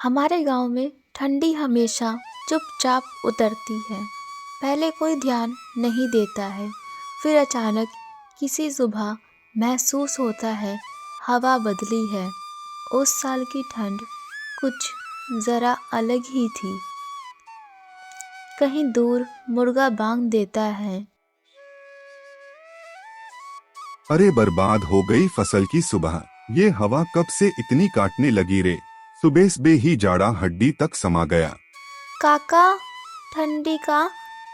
हमारे गांव में ठंडी हमेशा चुपचाप उतरती है। पहले कोई ध्यान नहीं देता है, फिर अचानक किसी सुबह महसूस होता है हवा बदली है। उस साल की ठंड कुछ ज़रा अलग ही थी। कहीं दूर मुर्गा बांग देता है। अरे बर्बाद हो गई फसल की सुबह। ये हवा कब से इतनी काटने लगी रे। सुबह सुबह ही जाड़ा हड्डी तक समा गया। काका, ठंडी का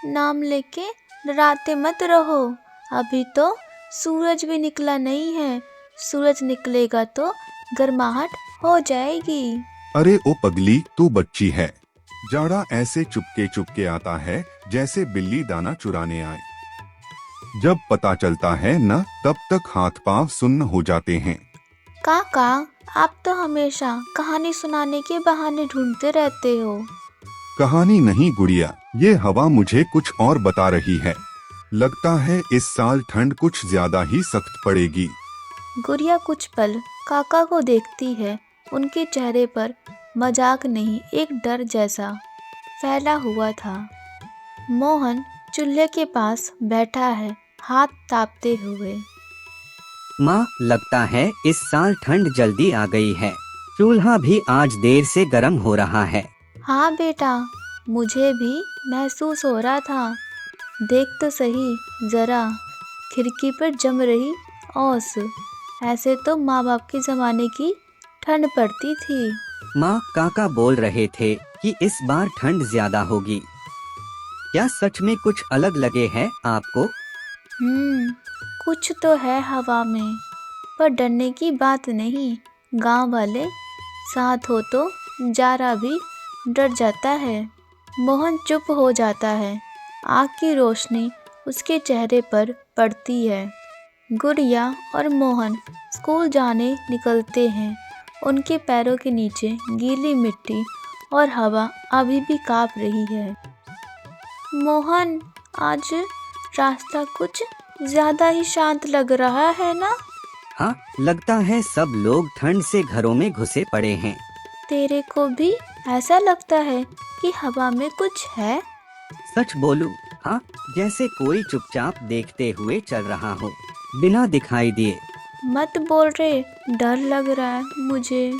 नाम लेके डराते मत रहो। अभी तो सूरज भी निकला नहीं है। सूरज निकलेगा तो गर्माहट हो जाएगी। अरे ओ पगली, तू बच्ची है। जाड़ा ऐसे चुपके चुपके आता है जैसे बिल्ली दाना चुराने आए। जब पता चलता है न, तब तक हाथ पांव सुन्न हो जाते हैं। काका, आप तो हमेशा कहानी सुनाने के बहाने ढूंढते रहते हो। कहानी नहीं गुड़िया, ये हवा मुझे कुछ और बता रही है। लगता है इस साल ठंड कुछ ज्यादा ही सख्त पड़ेगी। गुड़िया कुछ पल काका को देखती है। उनके चेहरे पर मजाक नहीं, एक डर जैसा फैला हुआ था। मोहन चूल्हे के पास बैठा है, हाथ तापते हुए। माँ, लगता है इस साल ठंड जल्दी आ गई है। चूल्हा भी आज देर से गर्म हो रहा है। हाँ बेटा, मुझे भी महसूस हो रहा था। देख तो सही जरा, खिड़की पर जम रही ओस। ऐसे तो माँ बाप के जमाने की ठंड पड़ती थी। माँ, काका बोल रहे थे कि इस बार ठंड ज्यादा होगी। क्या सच में कुछ अलग लगे है आपको? कुछ तो है हवा में, पर डरने की बात नहीं। गांव वाले साथ हो तो जारा भी डर जाता है। मोहन चुप हो जाता है। आग की रोशनी उसके चेहरे पर पड़ती है। गुड़िया और मोहन स्कूल जाने निकलते हैं। उनके पैरों के नीचे गीली मिट्टी और हवा अभी भी कांप रही है। मोहन, आज रास्ता कुछ ज्यादा ही शांत लग रहा है ना? हाँ, लगता है सब लोग ठंड से घरों में घुसे पड़े हैं। तेरे को भी ऐसा लगता है कि हवा में कुछ है? सच बोलूं, हाँ, जैसे कोई चुपचाप देखते हुए चल रहा हो, बिना दिखाई दिए। मत बोल रे, डर लग रहा है मुझे।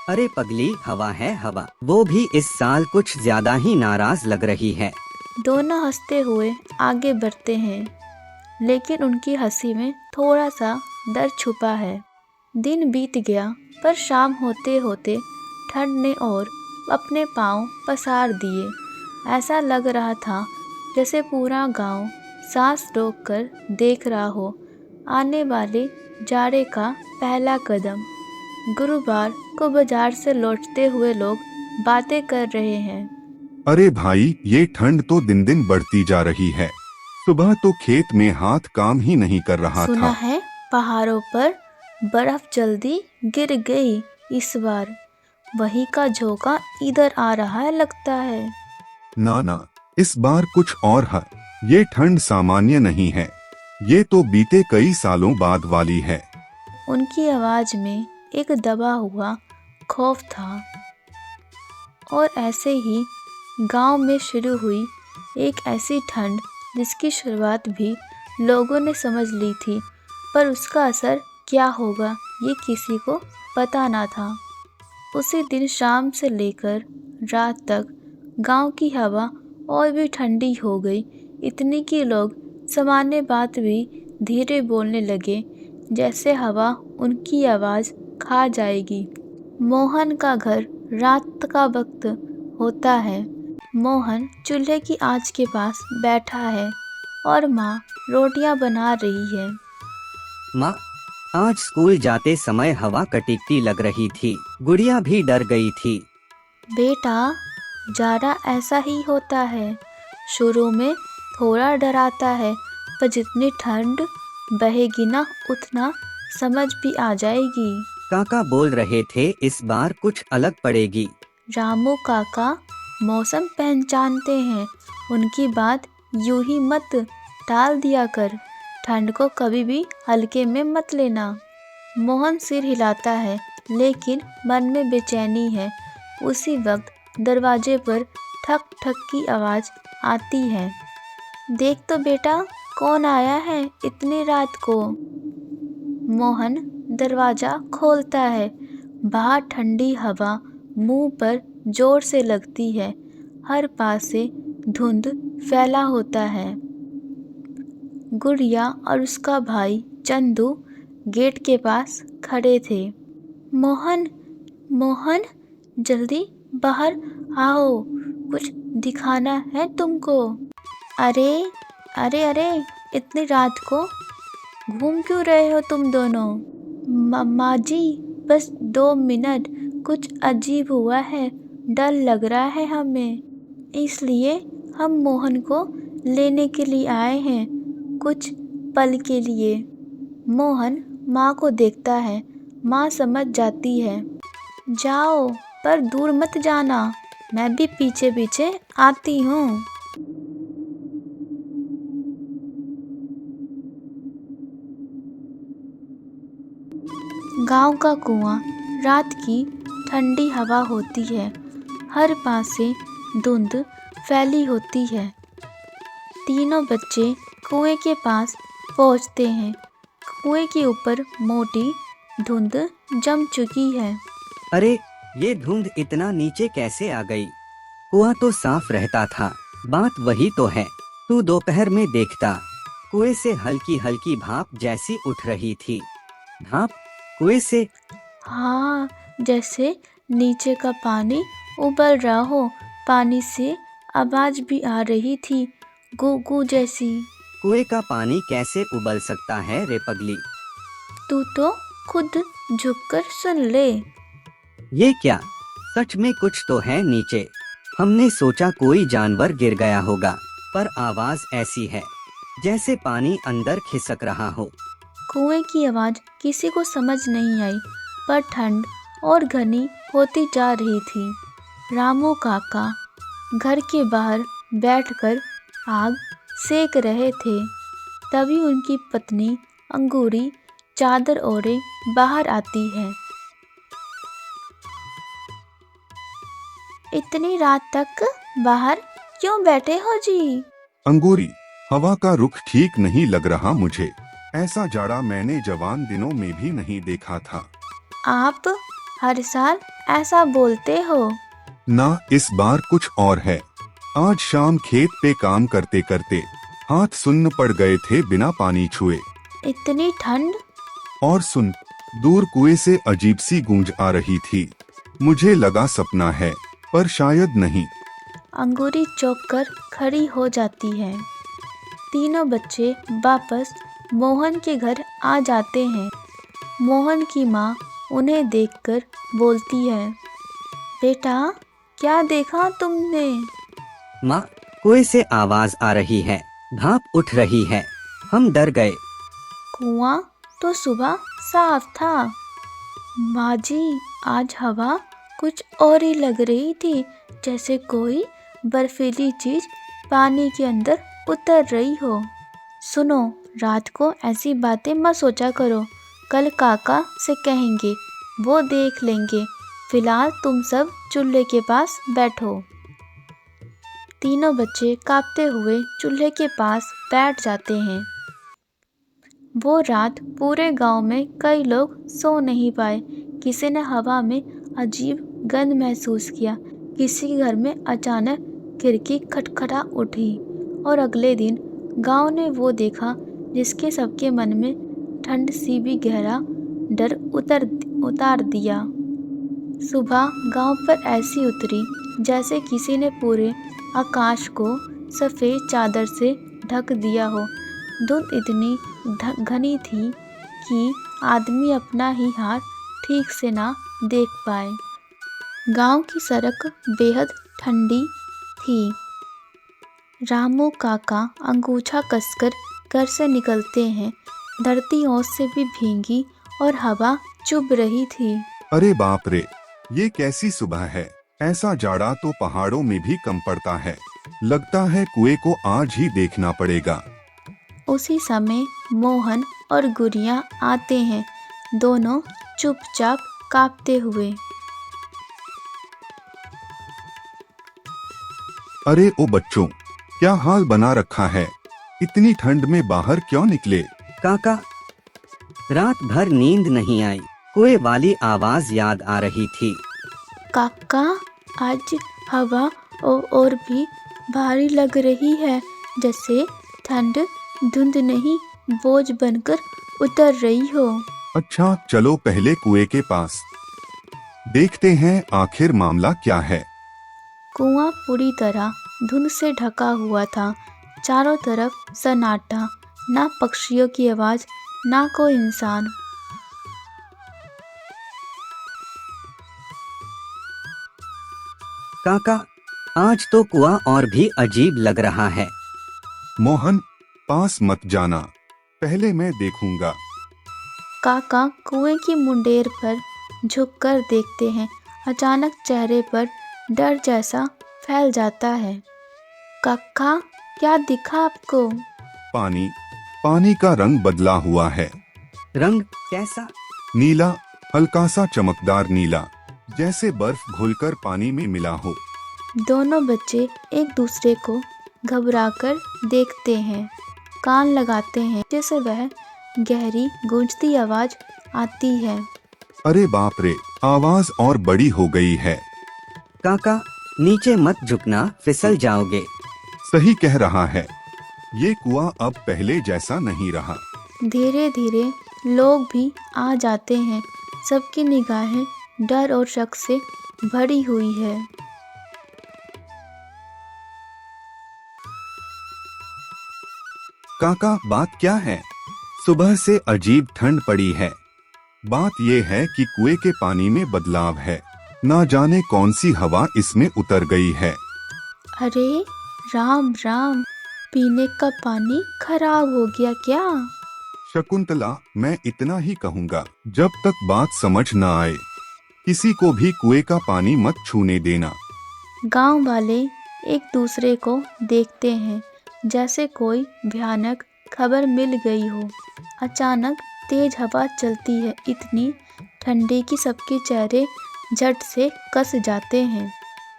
अरे पगली, हवा है हवा। वो भी इस साल कुछ ज्यादा ही नाराज लग रही है। दोनों हंसते हुए आगे बढ़ते हैं, लेकिन उनकी हंसी में थोड़ा सा डर छुपा है। दिन बीत गया, पर शाम होते होते ठंड ने और अपने पांव पसार दिए। ऐसा लग रहा था जैसे पूरा गांव सांस रोककर देख रहा हो आने वाले जाड़े का पहला कदम। गुरुवार को बाजार से लौटते हुए लोग बातें कर रहे हैं। अरे भाई, ये ठंड तो दिन दिन बढ़ती जा रही है। सुबह तो खेत में हाथ काम ही नहीं कर रहा सुना था। है पहाड़ों पर बर्फ जल्दी गिर गई इस बार। वही का झोंका इधर आ रहा है लगता है। ना ना, इस बार कुछ और है। ये ठंड सामान्य नहीं है। ये तो बीते कई सालों बाद वाली है। उनकी आवाज में एक दबा हुआ खौफ था। और ऐसे ही गांव में शुरू हुई एक ऐसी ठंड जिसकी शुरुआत भी लोगों ने समझ ली थी, पर उसका असर क्या होगा ये किसी को पता ना था। उसी दिन शाम से लेकर रात तक गांव की हवा और भी ठंडी हो गई, इतनी कि लोग सामान्य बात भी धीरे बोलने लगे, जैसे हवा उनकी आवाज़ खा जाएगी। मोहन का घर रात का वक्त होता है। मोहन चूल्हे की आंच के पास बैठा है और माँ रोटियां बना रही है। माँ, आज स्कूल जाते समय हवा कटीकती लग रही थी। गुड़िया भी डर गई थी। बेटा, जाड़ा ऐसा ही होता है। शुरू में थोड़ा डर आता है, पर जितनी ठंड बहेगी ना, उतना समझ भी आ जाएगी। काका बोल रहे थे इस बार कुछ अलग पड़ेगी। रामू काका मौसम पहचानते हैं। उनकी बात यूं ही मत टाल दिया कर। ठंड को कभी भी हल्के में मत लेना। मोहन सिर हिलाता है, लेकिन मन में बेचैनी है। उसी वक्त दरवाजे पर ठक ठक की आवाज़ आती है। देख तो बेटा, कौन आया है इतनी रात को। मोहन दरवाज़ा खोलता है। बाहर ठंडी हवा मुंह पर जोर से लगती है। हर पास से धुंध फैला होता है। गुड़िया और उसका भाई चंदू गेट के पास खड़े थे। मोहन, मोहन, जल्दी बाहर आओ, कुछ दिखाना है तुमको। अरे अरे अरे, इतनी रात को घूम क्यों रहे हो तुम दोनों। माँ जी, बस 2 मिनट, कुछ अजीब हुआ है, डर लग रहा है हमें, इसलिए हम मोहन को लेने के लिए आए हैं, कुछ पल के लिए। मोहन माँ को देखता है। माँ समझ जाती है। जाओ, पर दूर मत जाना, मैं भी पीछे पीछे आती हूँ। गांव का कुआं, रात की ठंडी हवा होती है। हर पास से धुंध फैली होती है। तीनों बच्चे कुएं के पास पहुंचते हैं। कुएं के ऊपर मोटी धुंध जम चुकी है। अरे, ये धुंध इतना नीचे कैसे आ गई? कुआं तो साफ रहता था। बात वही तो है। तू दोपहर में देखता, कुएं से हल्की हल्की भाप जैसी उठ रही थी। भाप कुएं से? हाँ, जैसे नीचे का पानी उबल रहा हो। पानी से आवाज भी आ रही थी, गू गू जैसी। कुएं का पानी कैसे उबल सकता है रे पगली? तू तो खुद झुककर सुन ले। ये क्या? सच में कुछ तो है नीचे। हमने सोचा कोई जानवर गिर गया होगा, पर आवाज ऐसी है जैसे पानी अंदर खिसक रहा हो। कुएं की आवाज किसी को समझ नहीं आई, पर ठंड और घनी होती जा रही थी। रामू काका घर के बाहर बैठकर आग सेक रहे थे। तभी उनकी पत्नी अंगूरी चादर ओढ़े बाहर आती है। इतनी रात तक बाहर क्यों बैठे हो जी? अंगूरी, हवा का रुख ठीक नहीं लग रहा मुझे। ऐसा जाड़ा मैंने जवान दिनों में भी नहीं देखा था। आप हर साल ऐसा बोलते हो। ना, इस बार कुछ और है। आज शाम खेत पे काम करते करते हाथ सुन्न पड़ गए थे बिना पानी छुए। इतनी ठंड। और सुन, दूर कुएं से अजीब सी गूंज आ रही थी। मुझे लगा सपना है, पर शायद नहीं। अंगूरी चौंक कर खड़ी हो जाती है। तीनों बच्चे वापस मोहन के घर आ जाते हैं। मोहन की माँ उन्हें देखकर बोलती है, बेटा, क्या देखा तुमने? माँ, कुएं से आवाज आ रही है, भाप उठ रही है। हम डर गए। कुआं तो सुबह साफ था। माँ जी, आज हवा कुछ और ही लग रही थी, जैसे कोई बर्फीली चीज पानी के अंदर उतर रही हो। सुनो, रात को ऐसी बातें मत सोचा करो, कल काका से कहेंगे, वो देख लेंगे। फिलहाल तुम सब चूल्हे के पास बैठो। तीनों बच्चे कांपते हुए चूल्हे के पास बैठ जाते हैं। वो रात पूरे गांव में कई लोग सो नहीं पाए। किसी ने हवा में अजीब गंध महसूस किया। किसी के घर में अचानक खिड़की खटखटा उठी। और अगले दिन गांव ने वो देखा जिसके सबके मन में ठंड सी भी गहरा डर उतार दिया। सुबह गांव पर ऐसी उतरी जैसे किसी ने पूरे आकाश को सफ़ेद चादर से ढक दिया हो। धुंध इतनी घनी थी कि आदमी अपना ही हाथ ठीक से ना देख पाए। गांव की सड़क बेहद ठंडी थी। रामू काका अंगूछा कसकर घर से निकलते हैं। धरती ओस से भी भींगी और हवा चुभ रही थी। अरे बाप रे, ये कैसी सुबह है। ऐसा जाड़ा तो पहाड़ों में भी कम पड़ता है। लगता है कुएं को आज ही देखना पड़ेगा। उसी समय मोहन और गुड़िया आते हैं, दोनों चुपचाप कांपते हुए। अरे ओ बच्चों, क्या हाल बना रखा है? इतनी ठंड में बाहर क्यों निकले? काका, रात भर नींद नहीं आई। कुएं वाली आवाज याद आ रही थी। काका, आज हवा और भी भारी लग रही है, जैसे ठंड धुंध नहीं बोझ बनकर उतर रही हो। अच्छा, चलो पहले कुएं के पास देखते हैं आखिर मामला क्या है। कुआं पूरी तरह धुंध से ढका हुआ था। चारों तरफ सन्नाटा, ना पक्षियों की आवाज, ना कोई इंसान। काका, आज तो कुआं और भी अजीब लग रहा है। मोहन, पास मत जाना, पहले मैं देखूंगा। काका कुएं की मुंडेर पर झुककर देखते हैं। अचानक चेहरे पर डर जैसा फैल जाता है। काका, क्या दिखा आपको? पानी पानी का रंग बदला हुआ है। रंग कैसा? नीला, हल्का सा चमकदार नीला, जैसे बर्फ घुलकर पानी में मिला हो। दोनों बच्चे एक दूसरे को घबराकर देखते हैं, कान लगाते हैं, जैसे वह गहरी गूंजती आवाज आती है। अरे बाप रे, आवाज और बड़ी हो गई है। काका, नीचे मत झुकना, फिसल जाओगे। सही कह रहा है, ये कुआं अब पहले जैसा नहीं रहा। धीरे धीरे लोग भी आ जाते हैं। सबकी निगाहें डर और शक से भरी हुई है। काका, बात क्या है? सुबह से अजीब ठंड पड़ी है। बात ये है कि कुएं के पानी में बदलाव है। ना जाने कौन सी हवा इसमें उतर गई है। अरे राम राम, पीने का पानी खराब हो गया क्या? शकुंतला, मैं इतना ही कहूँगा, जब तक बात समझ न आए किसी को भी कुएं का पानी मत छूने देना। गांव वाले एक दूसरे को देखते हैं, जैसे कोई भयानक खबर मिल गई हो। अचानक तेज हवा चलती है, इतनी ठंडी कि सबके चेहरे झट से कस जाते हैं।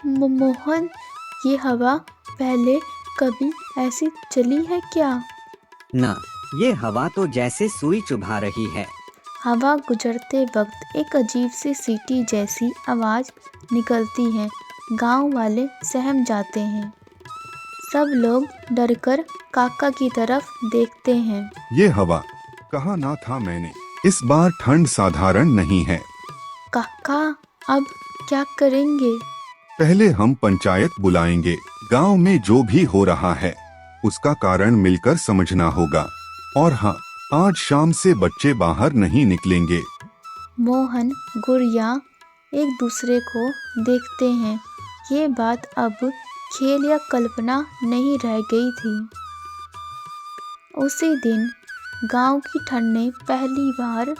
मोहन, ये हवा पहले कभी ऐसी चली है क्या? ना, ये हवा तो जैसे सुई चुभा रही है। हवा गुजरते वक्त एक अजीब सी सीटी जैसी आवाज निकलती है। गांव वाले सहम जाते हैं। सब लोग डरकर काका की तरफ देखते हैं। ये हवा कहा ना था मैंने, इस बार ठंड साधारण नहीं है। काका, अब क्या करेंगे? पहले हम पंचायत बुलाएंगे। गांव में जो भी हो रहा है उसका कारण मिलकर समझना होगा। और हाँ, आज शाम से बच्चे बाहर नहीं निकलेंगे। मोहन गुड़िया एक दूसरे को देखते हैं। ये बात अब खेल या कल्पना नहीं रह गई थी। उसी दिन गांव की ठंड ने पहली बार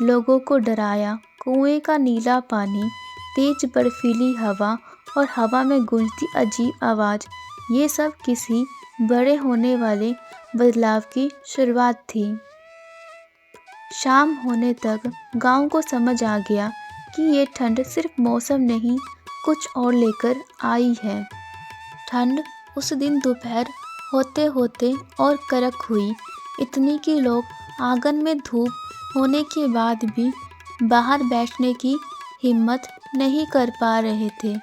लोगों को डराया। कुएं का नीला पानी, तेज बर्फीली हवा और हवा में गूंजती अजीब आवाज, ये सब किसी बड़े होने वाले बदलाव की शुरुआत थी। शाम होने तक गांव को समझ आ गया कि ये ठंड सिर्फ मौसम नहीं, कुछ और लेकर आई है। ठंड उस दिन दोपहर होते होते और कड़क हुई, इतनी कि लोग आंगन में धूप होने के बाद भी बाहर बैठने की हिम्मत नहीं कर पा रहे थे।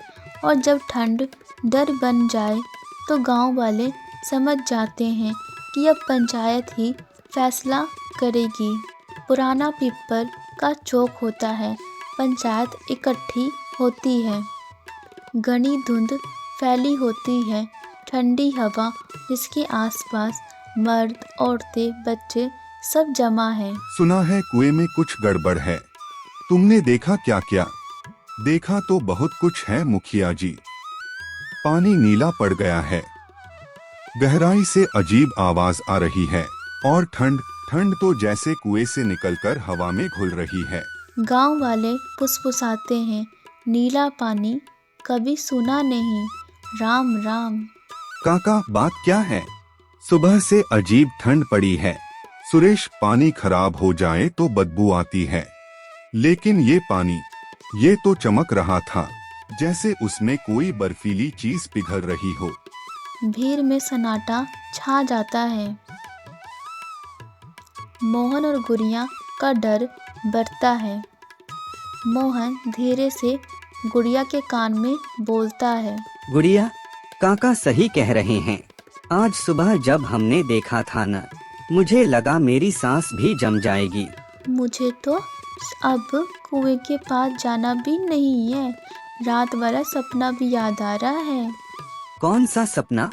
और जब ठंड डर बन जाए तो गांव वाले समझ जाते हैं कि अब पंचायत ही फैसला करेगी। पुराना पीपल का चौक होता है, पंचायत इकट्ठी होती है। घनी धुंध फैली होती है, ठंडी हवा जिसके आसपास मर्द, औरतें, बच्चे सब जमा हैं। सुना है कुएं में कुछ गड़बड़ है। तुमने देखा क्या? क्या देखा तो बहुत कुछ है मुखिया जी। पानी नीला पड़ गया है, गहराई से अजीब आवाज आ रही है, और ठंड तो जैसे कुएं से निकलकर हवा में घुल रही है। गांव वाले फुसफुसाते हैं, नीला पानी कभी सुना नहीं। राम राम। काका, बात क्या है? सुबह से अजीब ठंड पड़ी है। सुरेश, पानी खराब हो जाए तो बदबू आती है, लेकिन ये पानी, ये तो चमक रहा था। जैसे उसमें कोई बर्फीली चीज पिघल रही हो। भीड़ में सन्नाटा छा जाता है। मोहन और गुड़िया का डर बढ़ता है। मोहन धीरे से गुड़िया के कान में बोलता है। गुड़िया, काका सही कह रहे हैं। आज सुबह जब हमने देखा था न, मुझे लगा मेरी सांस भी जम जाएगी। मुझे तो अब कुएं के पास जाना भी नहीं है। रात वाला सपना भी याद आ रहा है। कौन सा सपना?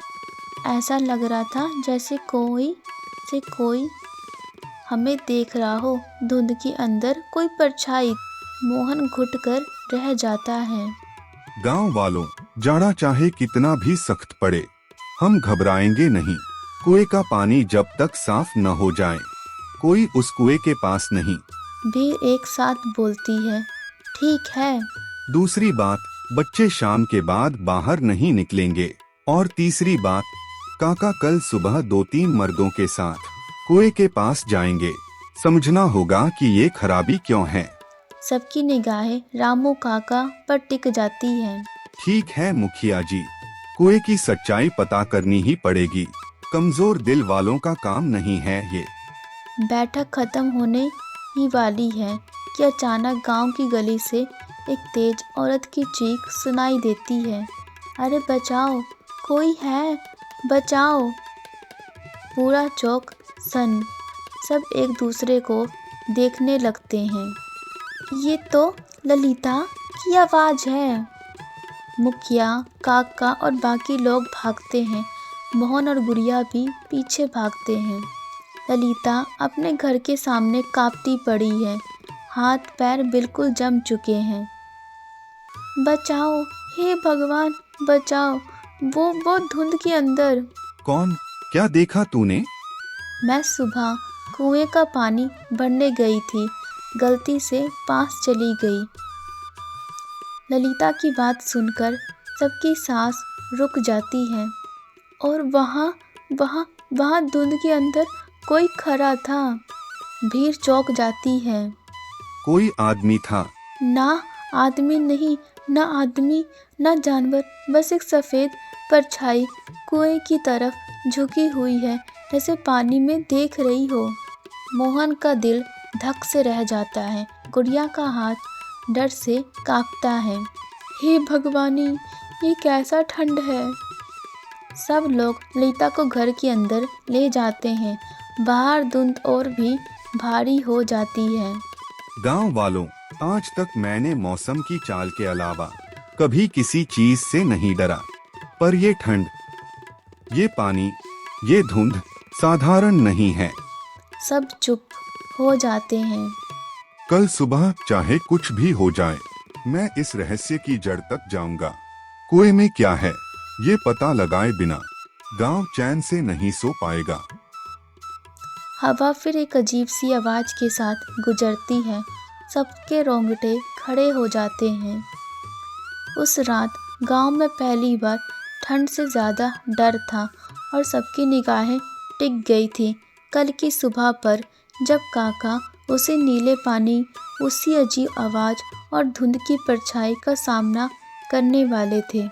ऐसा लग रहा था जैसे कोई हमें देख रहा हो। धुंध के अंदर कोई परछाई। मोहन घुटकर रह जाता है। गांव वालों, जाड़ा चाहे कितना भी सख्त पड़े, हम घबराएंगे नहीं। कुएं का पानी जब तक साफ न हो जाए, कोई उस कुएं के पास नहीं। भीड़ एक साथ बोलती है, ठीक है। दूसरी बात, बच्चे शाम के बाद बाहर नहीं निकलेंगे। और तीसरी बात, काका कल सुबह 2-3 मर्दों के साथ कुएं के पास जाएंगे। समझना होगा कि ये खराबी क्यों है। सबकी निगाहें रामू काका पर टिक जाती हैं। ठीक है मुखिया जी, कुएं की सच्चाई पता करनी ही पड़ेगी। कमजोर दिल वालों का काम नहीं है ये। बैठक खत्म होने ही वाली है कि अचानक गांव की गली से एक तेज औरत की चीख सुनाई देती है। अरे बचाओ, कोई है, बचाओ। पूरा चौक सन। सब एक दूसरे को देखने लगते हैं। ये तो ललिता की आवाज़ है। मुखिया, काका और बाकी लोग भागते हैं। मोहन और गुड़िया भी पीछे भागते हैं। ललिता अपने घर के सामने कांपती पड़ी है। हाथ पैर बिल्कुल जम चुके हैं। बचाओ, हे भगवान बचाओ, वो धुंध के अंदर। कौन? क्या देखा तूने? मैं सुबह कुएं का पानी भरने गई थी, गलती से पास चली गई। ललिता की बात सुनकर सबकी सांस रुक जाती है। और वहाँ धुंध के अंदर कोई खड़ा था। भीड़ चौंक जाती है। कोई आदमी था? ना आदमी नहीं, ना आदमी ना जानवर, बस एक सफ़ेद परछाई कुएं की तरफ झुकी हुई है, जैसे पानी में देख रही हो। मोहन का दिल धक से रह जाता है। गुड़िया का हाथ डर से कांपता है। हे भगवानी, ये कैसा ठंड है। सब लोग ललिता को घर के अंदर ले जाते हैं। बाहर धुंध और भी भारी हो जाती है। गांव वालों, आज तक मैंने मौसम की चाल के अलावा कभी किसी चीज से नहीं डरा, पर ये ठंड, ये पानी, ये धुंध साधारण नहीं है। सब चुप हो जाते हैं। कल सुबह चाहे कुछ भी हो जाए, मैं इस रहस्य की जड़ तक जाऊंगा। कुएं में क्या है, ये पता लगाए बिना गांव चैन से नहीं सो पाएगा। हवा फिर एक अजीब सी आवाज़ के साथ गुजरती है। सबके रोंगटे खड़े हो जाते हैं। उस रात गांव में पहली बार ठंड से ज़्यादा डर था और सबकी निगाहें टिक गई थी कल की सुबह पर, जब काका उसी नीले पानी, उसी अजीब आवाज़ और धुंध की परछाई का सामना करने वाले थे।